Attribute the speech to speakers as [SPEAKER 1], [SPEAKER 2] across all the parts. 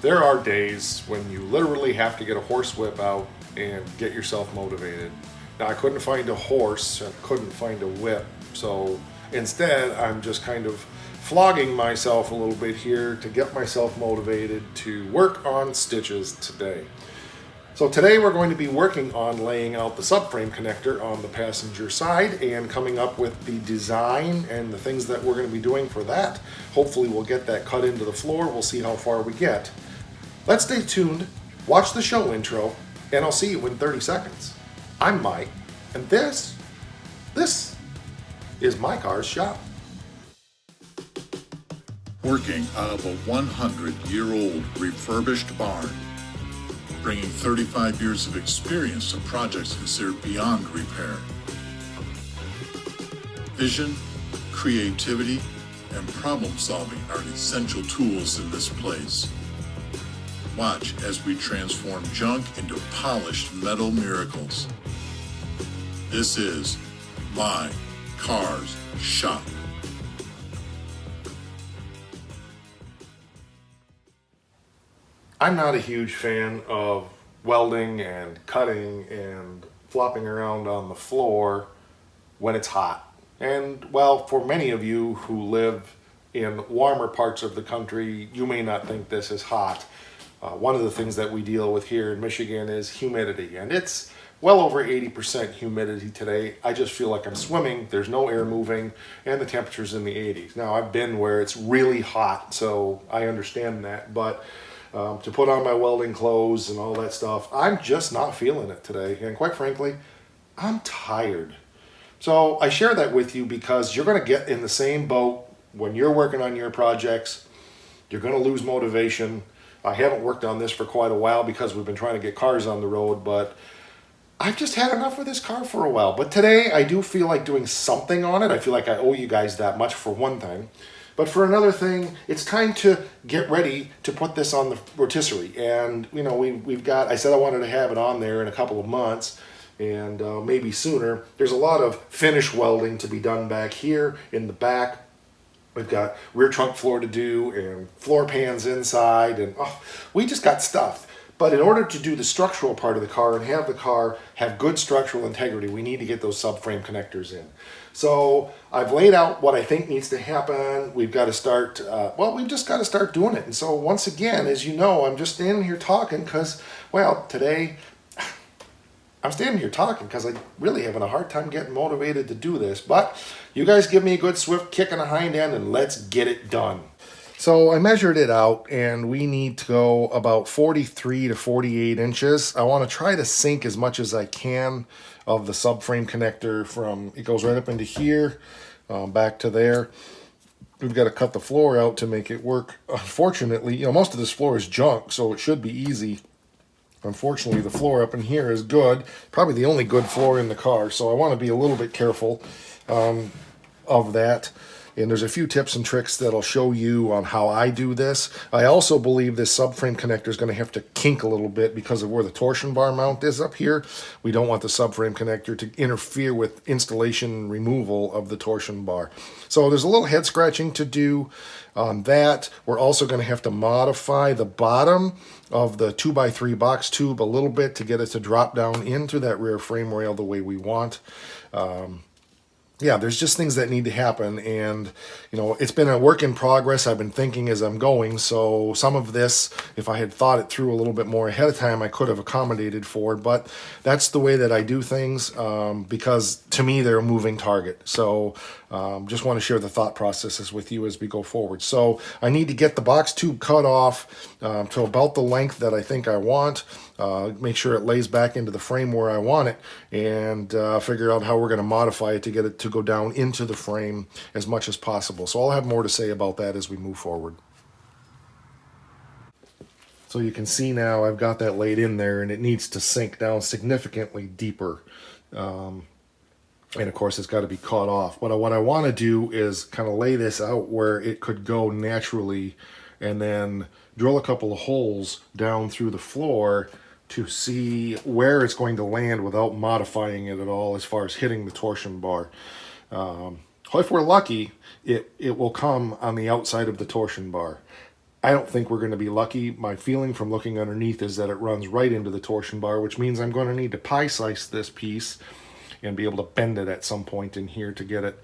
[SPEAKER 1] There are days when you literally have to get a horsewhip out and get yourself motivated. Now, I couldn't find a horse, I couldn't find a whip, so instead, I'm just kind of flogging myself a little bit here to get myself motivated to work on stitches today. So today we're going to be working on laying out the subframe connector on the passenger side and coming up with the design and the things that we're going to be doing for that. Hopefully we'll get that cut into the floor. We'll see how far we get. Let's stay tuned, watch the show intro, and I'll see you in 30 seconds. I'm Mike, and this is My Car's Shop.
[SPEAKER 2] Working out of a 100-year-old refurbished barn, bringing 35 years of experience to projects considered beyond repair. Vision, creativity, and problem solving are essential tools in this place. Watch as we transform junk into polished metal miracles. This is My Car's Shop.
[SPEAKER 1] I'm not a huge fan of welding and cutting and flopping around on the floor when it's hot. And well, for many of you who live in warmer parts of the country, you may not think this is hot. One of the things that we deal with here in Michigan is humidity, and it's well over 80% humidity today. I just feel like I'm swimming, there's no air moving, and the temperature's in the 80s. Now, I've been where it's really hot, so I understand that, but to put on my welding clothes and all that stuff, I'm just not feeling it today, and quite frankly, I'm tired. So I share that with you because you're going to get in the same boat when you're working on your projects. You're going to lose motivation. I haven't worked on this for quite a while because we've been trying to get cars on the road, but I've just had enough of this car for a while. But today I do feel like doing something on it. I feel like I owe you guys that much for one thing. But for another thing, it's time to get ready to put this on the rotisserie. And, you know, we've got, I said I wanted to have it on there in a couple of months and maybe sooner. There's a lot of finish welding to be done back here in the back. We've got rear trunk floor to do and floor pans inside, and we just got stuff. But in order to do the structural part of the car and have the car have good structural integrity, we need to get those subframe connectors in. So I've laid out what I think needs to happen. We've got to start, we've just got to start doing it. And so once again, as you know, I'm just standing here talking because, well, today I'm standing here talking because I'm really having a hard time getting motivated to do this. But you guys give me a good swift kick in the hind end and let's get it done. So I measured it out and we need to go about 43 to 48 inches. I want to try to sink as much as I can of the subframe connector from, it goes right up into here, back to there. We've got to cut the floor out to make it work. Unfortunately, you know, most of this floor is junk, so it should be easy. Unfortunately, the floor up in here is good, probably the only good floor in the car, so I want to be a little bit careful of that. And there's a few tips and tricks that I'll show you on how I do this. I also believe this subframe connector is going to have to kink a little bit because of where the torsion bar mount is up here. We don't want the subframe connector to interfere with installation and removal of the torsion bar. So there's a little head scratching to do on that. We're also going to have to modify the bottom of the 2x3 box tube a little bit to get it to drop down into that rear frame rail the way we want. Yeah, there's just things that need to happen, and you know, it's been a work in progress. I've been thinking as I'm going, so some of this, if I had thought it through a little bit more ahead of time, I could have accommodated for, but that's the way that I do things because to me they're a moving target. So just want to share the thought processes with you as we go forward. So I need to get the box tube cut off to about the length that I think I want. Make sure it lays back into the frame where I want it, and figure out how we're going to modify it to get it to go down into the frame as much as possible. So I'll have more to say about that as we move forward. So you can see now I've got that laid in there, and it needs to sink down significantly deeper. And of course it's got to be cut off. But what I want to do is kind of lay this out where it could go naturally, and then drill a couple of holes down through the floor to see where it's going to land without modifying it at all as far as hitting the torsion bar. If we're lucky, it will come on the outside of the torsion bar. I don't think we're going to be lucky. My feeling from looking underneath is that it runs right into the torsion bar, which means I'm going to need to pie slice this piece and be able to bend it at some point in here to get it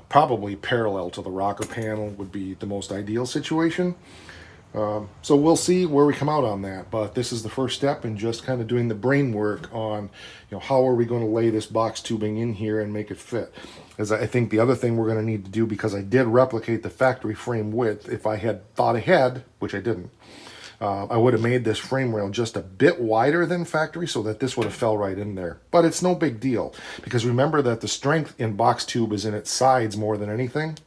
[SPEAKER 1] probably parallel to the rocker panel would be the most ideal situation. So we'll see where we come out on that, but this is the first step in just kind of doing the brain work on, how are we going to lay this box tubing in here and make it fit. As I think the other thing we're going to need to do, because I did replicate the factory frame width, if I had thought ahead, which I didn't, I would have made this frame rail just a bit wider than factory so that this would have fell right in there. But it's no big deal, because remember that the strength in box tube is in its sides more than anything.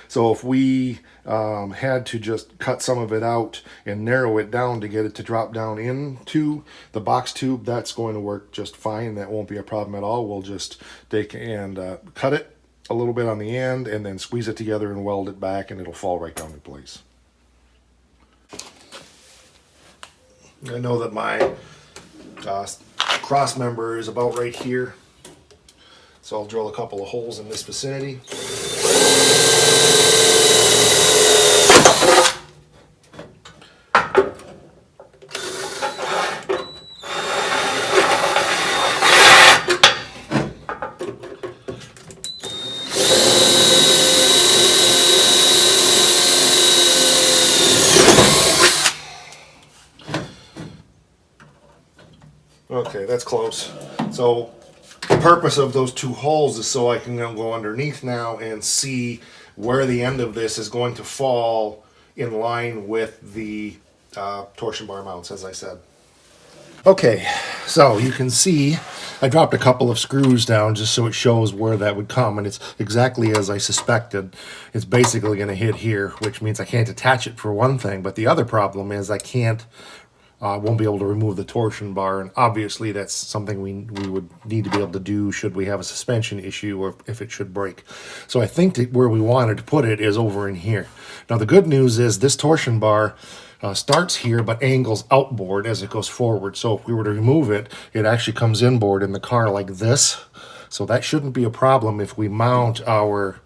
[SPEAKER 1] So if we had to just cut some of it out and narrow it down to get it to drop down into the box tube, that's going to work just fine. That won't be a problem at all. We'll just take and cut it a little bit on the end and then squeeze it together and weld it back, and it'll fall right down in place. I know that my cross member is about right here, so I'll drill a couple of holes in this vicinity. Okay, that's close. So the purpose of those two holes is so I can go underneath now and see where the end of this is going to fall in line with the torsion bar mounts, as I said. Okay, so you can see I dropped a couple of screws down just so it shows where that would come, and it's exactly as I suspected. It's basically going to hit here, which means I can't attach it for one thing, but the other problem is I won't be able to remove the torsion bar, and obviously that's something we would need to be able to do should we have a suspension issue or if it should break. So I think that where we wanted to put it is over in here. Now the good news is this torsion bar starts here but angles outboard as it goes forward. So if we were to remove it, it actually comes inboard in the car like this. So that shouldn't be a problem if we mount our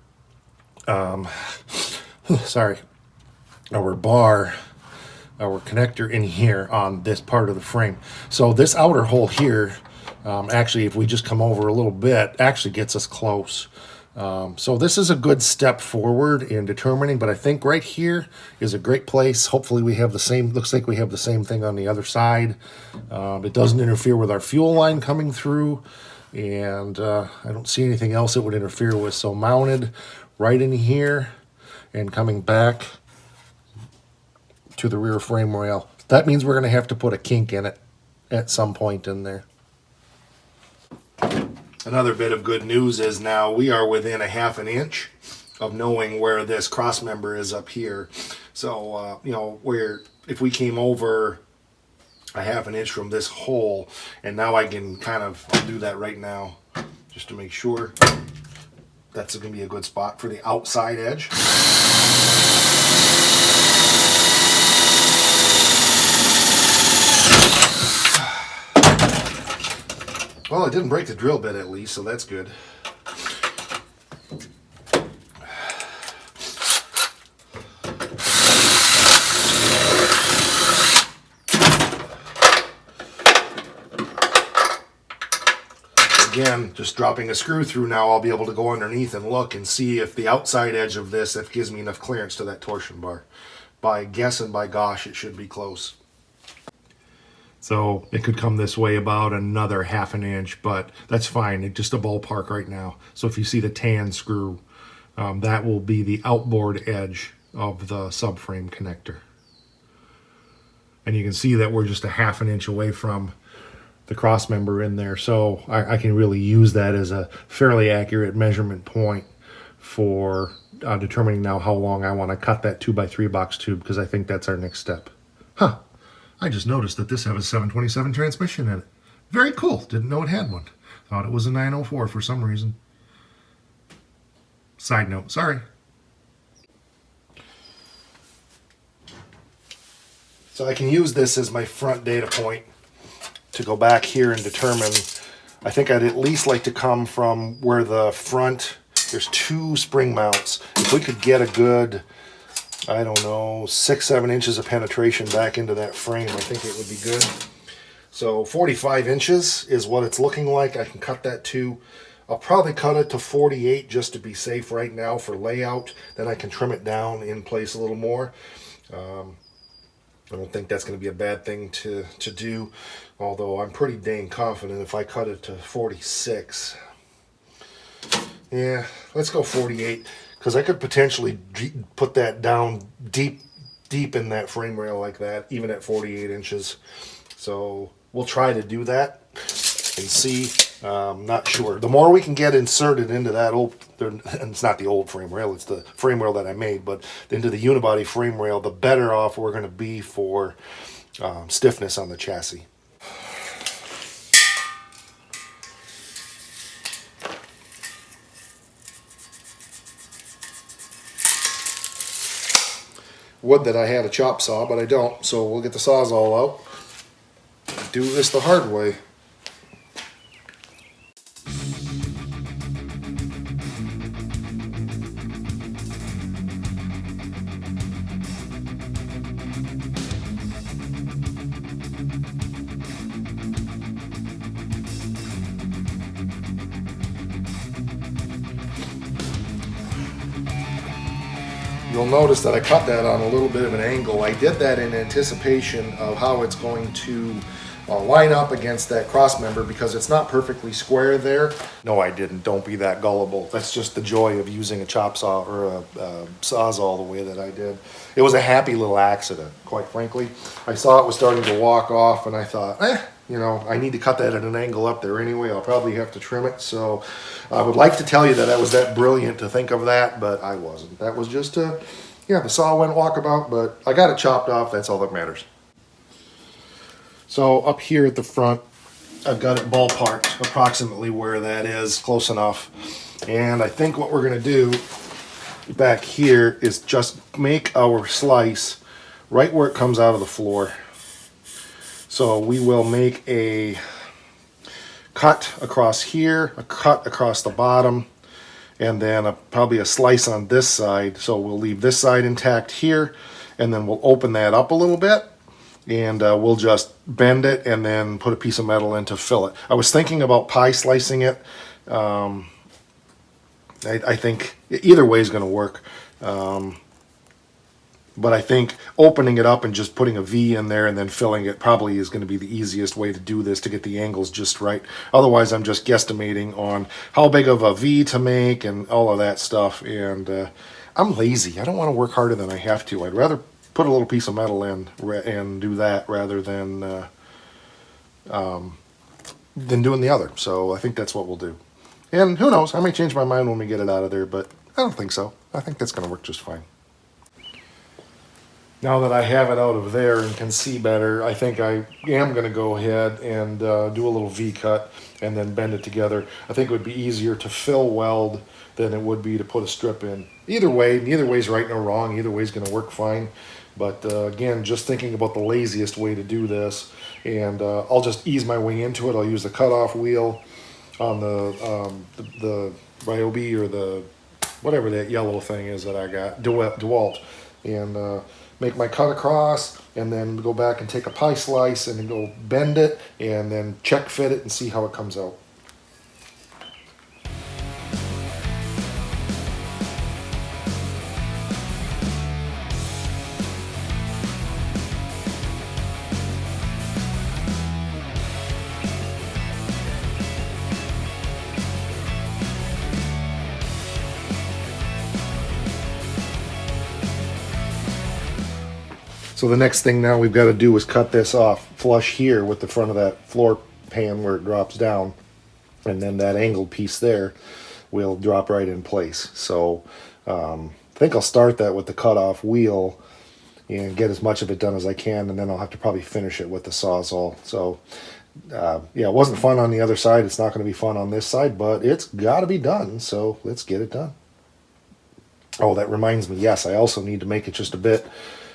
[SPEAKER 1] our connector in here on this part of the frame. So this outer hole here, actually, if we just come over a little bit, actually gets us close. So this is a good step forward in determining, but I think right here is a great place. Hopefully we have the same, looks like we have the same thing on the other side. It doesn't interfere with our fuel line coming through, and I don't see anything else it would interfere with. So mounted right in here and coming back to the rear frame rail. That means we're going to have to put a kink in it at some point in there. Another bit of good news is now we are within a ½ an inch of knowing where this cross member is up here. So, if we came over a ½ an inch from this hole, and now I can I'll do that right now just to make sure. That's going to be a good spot for the outside edge. Well, it didn't break the drill bit at least, so that's good. Again, just dropping a screw through now, I'll be able to go underneath and look and see if the outside edge of this, if gives me enough clearance to that torsion bar. By guess and by gosh, it should be close. So it could come this way about another ½ an inch, but that's fine. It's just a ballpark right now. So if you see the tan screw, that will be the outboard edge of the subframe connector. And you can see that we're just a ½ an inch away from the cross member in there. So I can really use that as a fairly accurate measurement point for determining now how long I want to cut that 2x3 box tube, because I think that's our next step. Huh. I just noticed that this has a 727 transmission in it. Very cool. Didn't know it had one. Thought it was a 904 for some reason. Side note, sorry. So I can use this as my front data point to go back here and determine. I think I'd at least like to come from where the front, there's 2 spring mounts. If we could get a good I don't know, 6-7 inches of penetration back into that frame. I think it would be good. So 45 inches is what it's looking like. I can cut that to, I'll probably cut it to 48 just to be safe right now for layout. Then I can trim it down in place a little more. I don't think that's going to be a bad thing to do, although I'm pretty dang confident if I cut it to 46. Yeah, let's go 48, because I could potentially put that down deep in that frame rail like that, even at 48 inches. So we'll try to do that and see. Not sure. The more we can get inserted into that old, and it's not the old frame rail, it's the frame rail that I made, but into the unibody frame rail, the better off we're going to be for stiffness on the chassis. Would that I had a chop saw, but I don't, so we'll get the Sawzall out. Do this the hard way. You'll notice that I cut that on a little bit of an angle. I did that in anticipation of how it's going to line up against that cross member, because it's not perfectly square there. No, I didn't. Don't be that gullible. That's just the joy of using a chop saw or a Sawzall the way that I did. It was a happy little accident, quite frankly. I saw it was starting to walk off and I thought, you know, I need to cut that at an angle up there anyway. I'll probably have to trim it. So I would like to tell you that I was that brilliant to think of that, but I wasn't. That was just yeah, the saw went walkabout, but I got it chopped off. That's all that matters. So up here at the front, I've got it ballparked approximately where that is, close enough. And I think what we're gonna do back here is just make our slice right where it comes out of the floor. So we will make a cut across here, a cut across the bottom, and then probably a slice on this side. So we'll leave this side intact here, and then we'll open that up a little bit, and we'll just bend it and then put a piece of metal in to fill it. I was thinking about pie slicing it. I think either way is going to work. But I think opening it up and just putting a V in there and then filling it probably is going to be the easiest way to do this, to get the angles just right. Otherwise, I'm just guesstimating on how big of a V to make and all of that stuff. And I'm lazy. I don't want to work harder than I have to. I'd rather put a little piece of metal in and do that rather than doing the other. So I think that's what we'll do. And who knows, I may change my mind when we get it out of there, but I don't think so. I think that's going to work just fine. Now that I have it out of there and can see better, I think I am going to go ahead and do a little V-cut and then bend it together. I think it would be easier to fill weld than it would be to put a strip in. Either way, neither way's right nor wrong. Either way's going to work fine. But again, just thinking about the laziest way to do this, and I'll just ease my way into it. I'll use the cutoff wheel on the Ryobi or the whatever that yellow thing is that I got, DeWalt, and make my cut across, and then go back and take a pie slice and then go bend it and then check fit it and see how it comes out. So the next thing now we've got to do is cut this off flush here with the front of that floor pan where it drops down, and then that angled piece there will drop right in place. So I think I'll start that with the cutoff wheel and get as much of it done as I can, and then I'll have to probably finish it with the Sawzall. So yeah, it wasn't fun on the other side. It's not going to be fun on this side, but it's got to be done. So let's get it done. Oh, that reminds me. Yes, I also need to make it just a bit.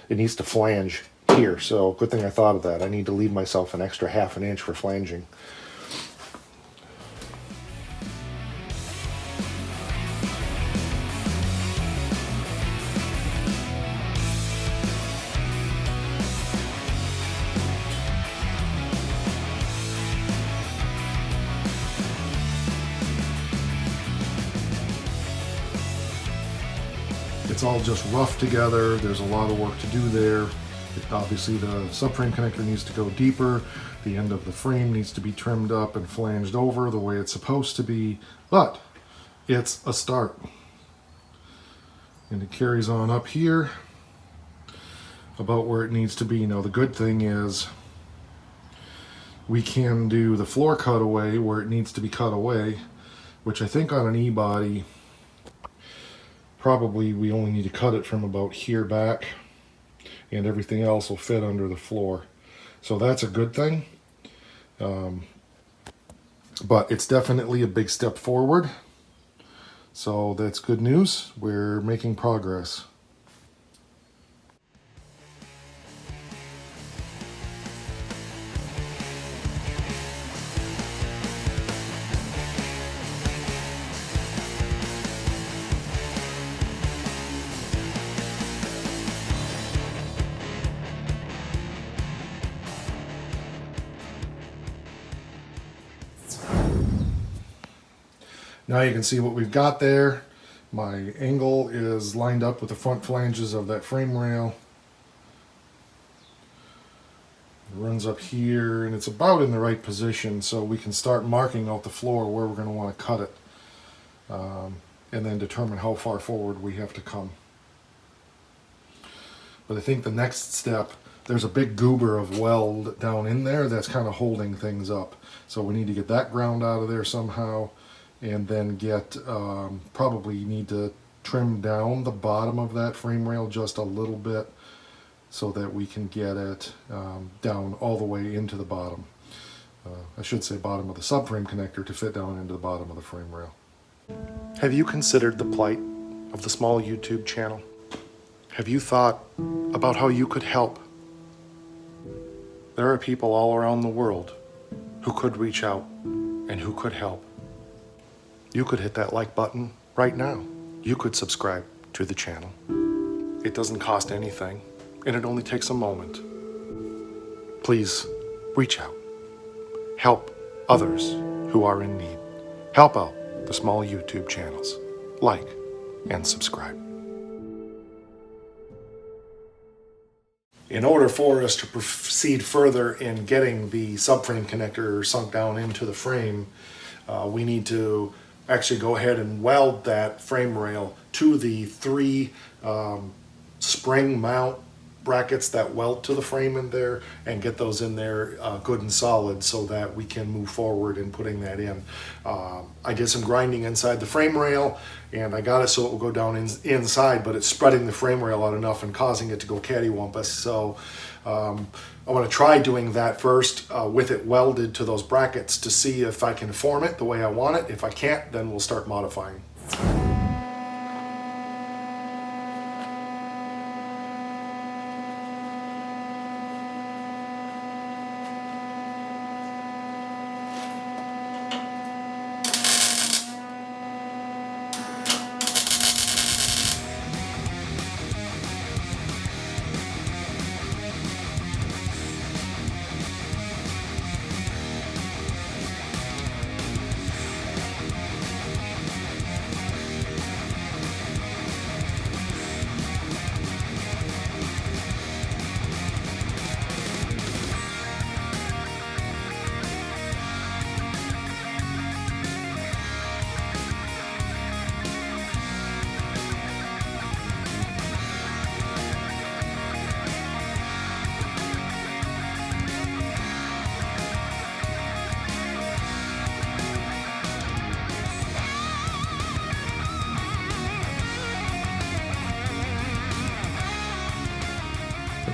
[SPEAKER 1] It needs to flange here, so good thing I thought of that. I need to leave myself an extra ½ inch for flanging. it's all just rough together. There's a lot of work to do there. Obviously the subframe connector needs to go deeper. The end of the frame needs to be trimmed up and flanged over the way it's supposed to be, but it's a start. And it carries on up here about where it needs to be. Now the good thing is we can do the floor cutaway where it needs to be cut away, which I think on an E-body probably we only need to cut it from about here back, and everything else will fit under the floor. So that's a good thing. But it's definitely a big step forward. So that's good news. We're making progress. Now you can see what we've got there. My angle is lined up with the front flanges of that frame rail. It runs up here and it's about in the right position, so we can start marking out the floor where we're going to want to cut it, and then determine how far forward we have to come. But I think the next step, there's a big goober of weld down in there that's kind of holding things up. So we need to get that ground out of there somehow. And then probably need to trim down the bottom of that frame rail just a little bit so that we can get it down all the way into the bottom. I should say bottom of the subframe connector to fit down into the bottom of the frame rail. Have you considered the plight of the small YouTube channel? Have you thought about how you could help? There are people all around the world who could reach out and who could help. You could hit that like button right now. You could subscribe to the channel. It doesn't cost anything, and it only takes a moment. Please reach out. Help others who are in need. Help out the small YouTube channels. Like and subscribe. In order for us to proceed further in getting the subframe connector sunk down into the frame, we need to actually go ahead and weld that frame rail to the three spring mount brackets that weld to the frame in there, and get those in there good and solid so that we can move forward in putting that in. I did some grinding inside the frame rail and I got it so it will go down inside, but it's spreading the frame rail out enough and causing it to go cattywampus. So I want to try doing that first with it welded to those brackets to see if I can form it the way I want it. If I can't, then we'll start modifying.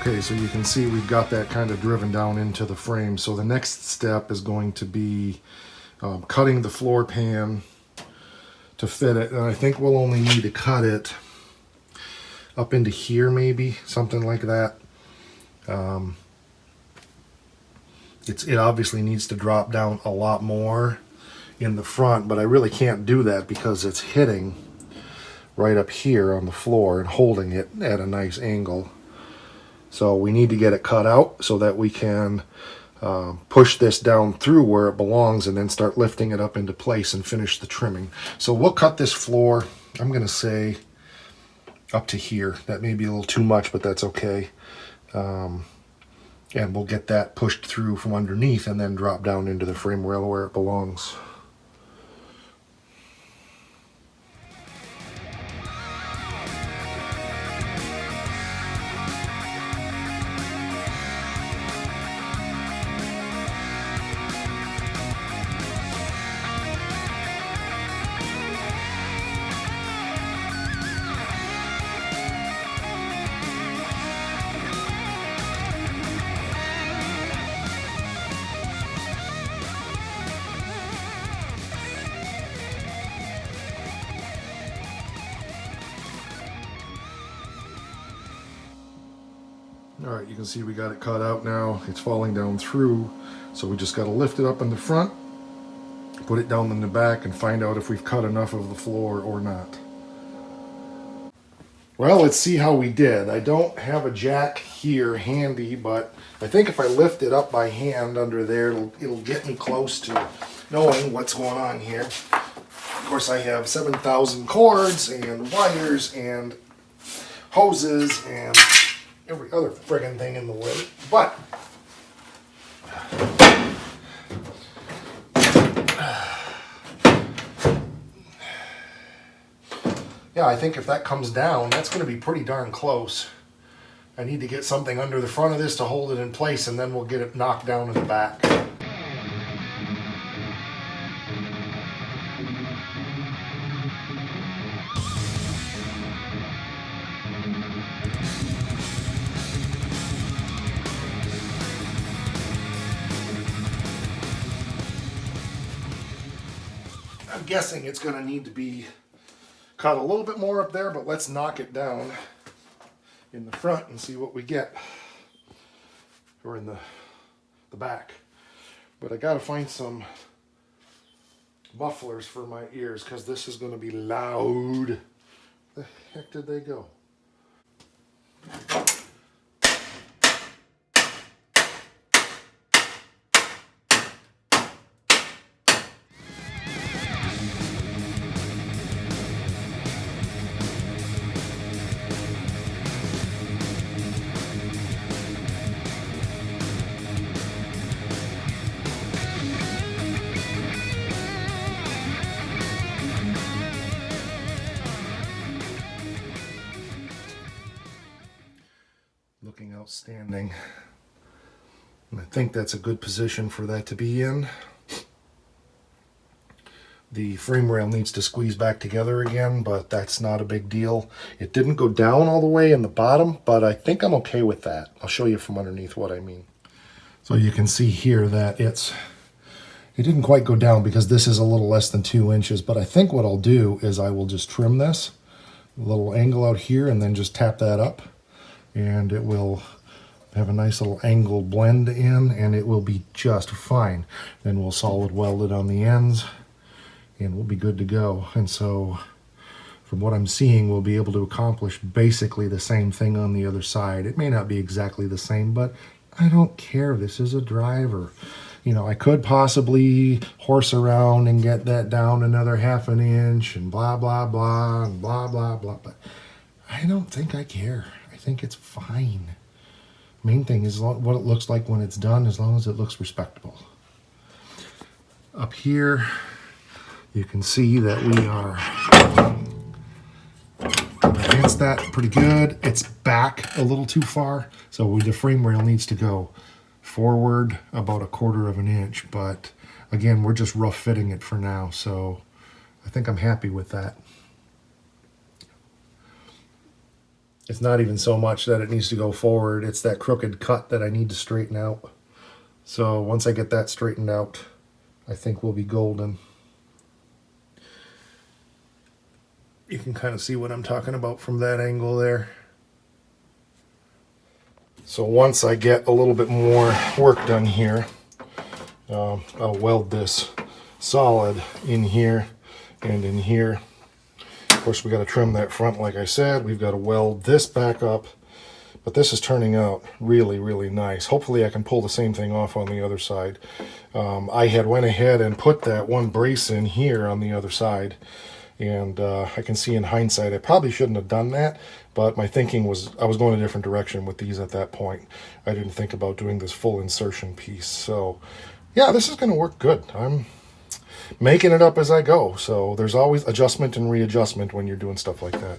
[SPEAKER 1] Okay, so you can see we've got that kind of driven down into the frame. So the next step is going to be cutting the floor pan to fit it. And I think we'll only need to cut it up into here, maybe, something like that. It obviously needs to drop down a lot more in the front, but I really can't do that because it's hitting right up here on the floor and holding it at a nice angle. So we need to get it cut out so that we can push this down through where it belongs and then start lifting it up into place and finish the trimming. So we'll cut this floor, I'm going to say up to here. That may be a little too much, but that's okay. And we'll get that pushed through from underneath and then drop down into the frame rail where it belongs. All right, you can see we got it cut out now. It's falling down through, so we just got to lift it up in the front, put it down in the back, and find out if we've cut enough of the floor or not. Well, let's see how we did. I don't have a jack here handy, but I think if I lift it up by hand under there, it'll get me close to knowing what's going on here. Of course, I have 7,000 cords and wires and hoses and every other friggin' thing in the way, but yeah, I think if that comes down, that's going to be pretty darn close. I need to get something under the front of this to hold it in place, and then we'll get it knocked down in the back. I'm guessing it's going to need to be cut a little bit more up there, but let's knock it down in the front and see what we get, or in the back. But I got to find some mufflers for my ears because this is going to be loud. The heck did they go? Looking outstanding. And I think that's a good position for that to be in. The frame rail needs to squeeze back together again, but that's not a big deal. It didn't go down all the way in the bottom, but I think I'm okay with that. I'll show you from underneath what I mean. So you can see here that it didn't quite go down because this is a little less than 2 inches, but I think what I'll do is I will just trim this, a little angle out here, and then just tap that up. And it will have a nice little angle blend in, and it will be just fine. Then we'll solid weld it on the ends, and we'll be good to go. And so from what I'm seeing, we'll be able to accomplish basically the same thing on the other side. It may not be exactly the same, but I don't care. This is a driver. You know, I could possibly horse around and get that down another 1/2 inch and blah, blah, blah, and blah, blah, blah, but I don't think I care. I think it's fine. Main thing is what it looks like when it's done, as long as it looks respectable. Up here, you can see that we are against that pretty good. It's back a little too far, so the frame rail needs to go forward about 1/4 inch, but again, we're just rough fitting it for now, so I think I'm happy with that. It's not even so much that it needs to go forward, it's that crooked cut that I need to straighten out. So once I get that straightened out, I think we'll be golden. You can kind of see what I'm talking about from that angle there. So once I get a little bit more work done here, I'll weld this solid in here and in here. Of course, we got to trim that front like I said. We've got to weld this back up, but this is turning out really, really nice. Hopefully I can pull the same thing off on the other side. I had went ahead and put that one brace in here on the other side, And I can see in hindsight I probably shouldn't have done that, but my thinking was I was going a different direction with these at that point. I didn't think about doing this full insertion piece. So yeah, this is going to work good. I'm making it up as I go. So there's always adjustment and readjustment when you're doing stuff like that.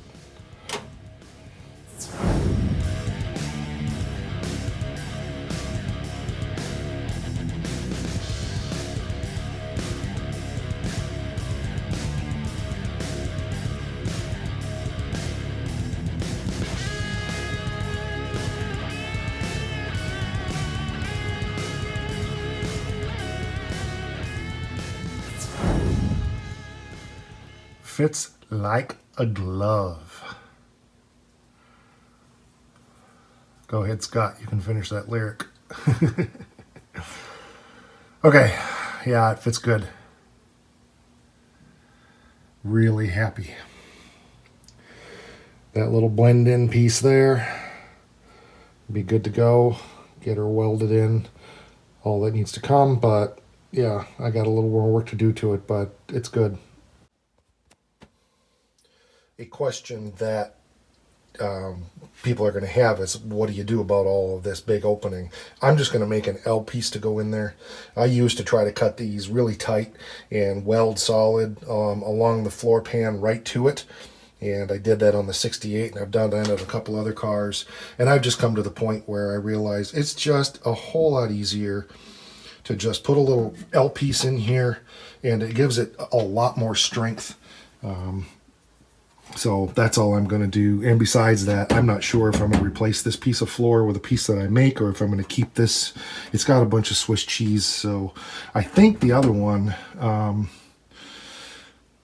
[SPEAKER 1] Fits like a glove. Go ahead, Scott. You can finish that lyric. Okay. Yeah, it fits good. Really happy. That little blend-in piece there. Be good to go. Get her welded in. All that needs to come, but yeah, I got a little more work to do to it, but it's good. A question that people are going to have is, what do you do about all of this big opening? I'm just going to make an L piece to go in there. I used to try to cut these really tight and weld solid along the floor pan right to it. And I did that on the 68, and I've done that on a couple other cars. And I've just come to the point where I realize it's just a whole lot easier to just put a little L piece in here, and it gives it a lot more strength. So that's all I'm going to do. And besides that, I'm not sure if I'm going to replace this piece of floor with a piece that I make, or if I'm going to keep this. It's got a bunch of Swiss cheese, so I think the other one,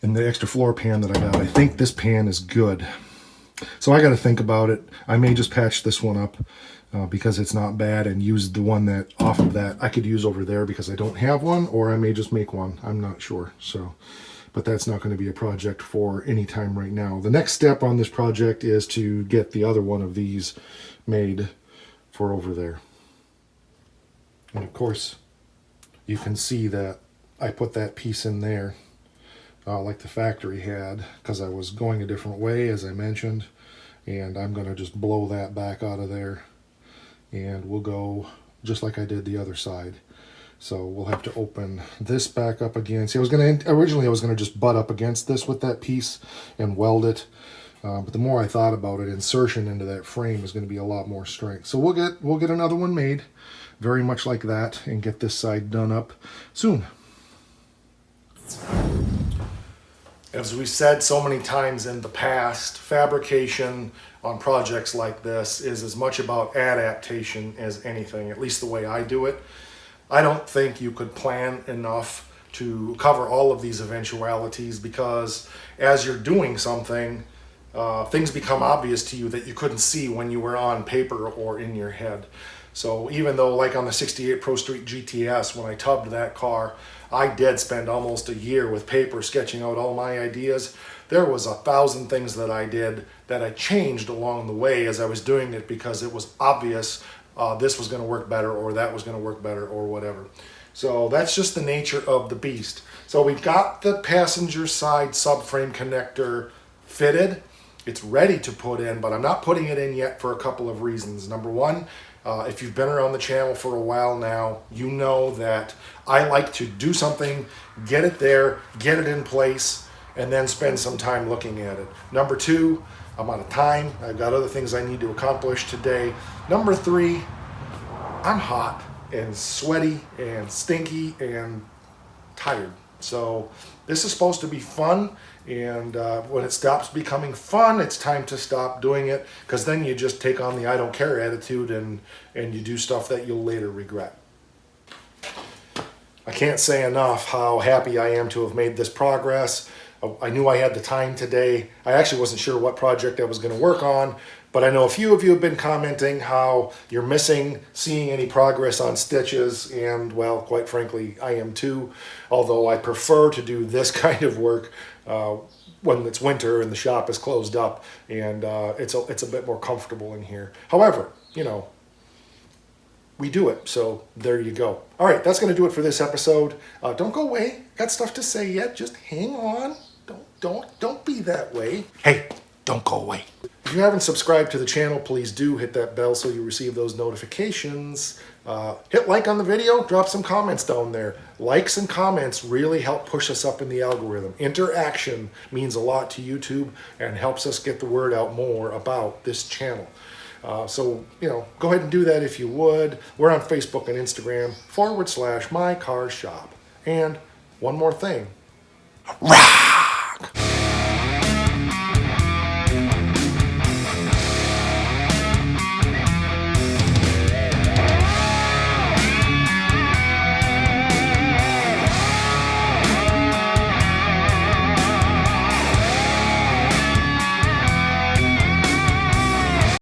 [SPEAKER 1] in the extra floor pan that I got, I think this pan is good. So I got to think about it. I may just patch this one up because it's not bad, and use the one that off of that I could use over there because I don't have one, or I may just make one. I'm not sure. So, but that's not going to be a project for any time right now. The next step on this project is to get the other one of these made for over there. And of course, you can see that I put that piece in there like the factory had, because I was going a different way, as I mentioned, and I'm going to just blow that back out of there, and we'll go just like I did the other side. So we'll have to open this back up again. See, originally I was going to just butt up against this with that piece and weld it. But the more I thought about it, insertion into that frame is going to be a lot more strength. So we'll get another one made, very much like that, and get this side done up soon. As we said so many times in the past, fabrication on projects like this is as much about adaptation as anything, at least the way I do it. I don't think you could plan enough to cover all of these eventualities, because as you're doing something, things become obvious to you that you couldn't see when you were on paper or in your head. So even though, like on the 68 Pro Street GTS, when I tubbed that car, I did spend almost a year with paper sketching out all my ideas. There was 1,000 things that I did that I changed along the way as I was doing it, because it was obvious this was going to work better, or that was going to work better, or whatever. So that's just the nature of the beast. So we've got the passenger side subframe connector fitted. It's ready to put in, but I'm not putting it in yet for a couple of reasons. Number one, if you've been around the channel for a while now, you know that I like to do something, get it there, get it in place, and then spend some time looking at it. Number two, I'm out of time. I've got other things I need to accomplish today. Number three, I'm hot and sweaty and stinky and tired. So this is supposed to be fun, and when it stops becoming fun, it's time to stop doing it, because then you just take on the I don't care attitude, and you do stuff that you'll later regret. I can't say enough how happy I am to have made this progress. I knew I had the time today. I actually wasn't sure what project I was going to work on, but I know a few of you have been commenting how you're missing seeing any progress on stitches, and well, quite frankly, I am too, although I prefer to do this kind of work when it's winter and the shop is closed up, and it's a bit more comfortable in here. However, you know, we do it, so there you go. All right, that's going to do it for this episode. Don't go away. Got stuff to say yet. Just hang on. don't be that way. Hey, don't go away. If you haven't subscribed to the channel, please do hit that bell so you receive those notifications. Hit like on the video, drop some comments down there. Likes and comments really help push us up in the algorithm. Interaction means a lot to YouTube and helps us get the word out more about this channel. So, go ahead and do that if you would. We're on Facebook and Instagram /mycarshop. And one more thing. Rah!